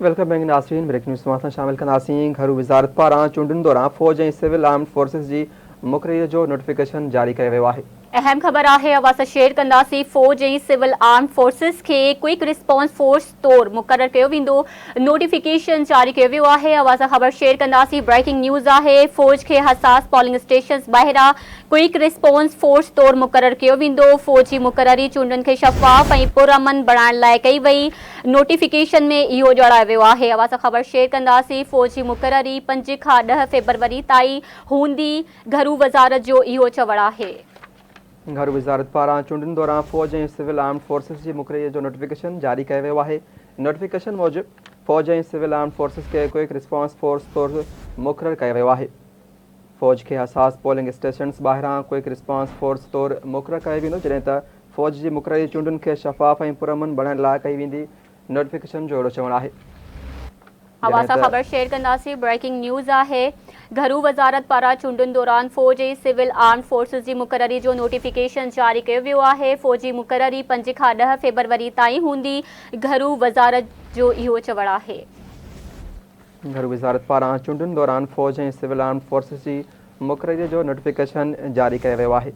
Welcome bank नाज़रीन breaking news में शामिल कंदासीं। घरू वज़ारत पारां चूंडुनि दौरान फ़ौज ऐं सिविल आर्म्ड फोर्सिस जी मुक़ररीअ जो नोटिफिकेशन जारी कयो वियो आहे। अहम खबर है अवां शेयर कंदासीं। फौज ऐं सिविल आर्म फोर्सिस के क्विक रिस्पॉन्स फोर्स तौर मुक़रर कयो वेंदो। नोटिफिकेशन जारी कयो वियो आहे। अवां खबर शेयर कंदासीं। ब्रेकिंग न्यूज़ है। फौज के हसास पोलिंग स्टेशन ॿाहिरां क्विक रिस्पॉन्स फोर्स तौर मुक़रर कयो वेंदो। फौज जी मुक़ररी चूंडनि खे शफ़ाफ़ ऐं पुरअमन बणाइण लाइ कई वई। नोटिफिकेशन में इहो ॼाणायो वियो आहे। अवां खबर शेयर कंदासीं। फौज जी मुक़ररी 5 खां 10 फरवरी ताईं हूंदी। घरू वज़ारत जो इहो चवण आहे। घरू वज़ारत पारां चूंडुनि दौरान फ़ौज ऐं सिविल आर्म्ड फोर्सिस जी मुक़ररीअ जो नोटिफिकेशन जारी कयो वियो आहे। नोटिफिकेशन मूजिबि फ़ौज ऐं सिविल आर्म्ड फोर्सिस खे क्विक रिस्पॉन्स फोर्स तौर मुक़ररु कयो वियो आहे। फ़ौज खे हसास पोलिंग स्टेशन्स ॿाहिरां क्विक रिस्पॉन्स फोर्स तौर मुक़ररु कयो वेंदो, जॾहिं त फ़ौज जी मुक़ररी चूंडुनि खे शफ़ाफ़ ऐं पुरअमन बणाइण लाइ कई वेंदी। नोटिफिकेशन जो अहिड़ो चवणु आहे। अवां खबर शेयर कंदासीं। ब्रेकिंग न्यूज़ है। घरू वज़ारत पारां चूंडुनि दौरान फौज ऐं सिविल आर्म्ड फोर्सिस जी मुक़ररी जो नोटिफिकेशन जारी कयो वियो आहे। फौजी मुक़ररी 5 खां 10 फरवरी ताईं हूंदी। घरू वज़ारत जो इहो चवणु आहे। घरू वज़ारत पारां चूंडुनि दौरान फ़ौज ऐं सिविल आर्म्ड फोर्सिस जी मुक़ररीअ जो नोटिफिकेशन जारी कयो वियो आहे।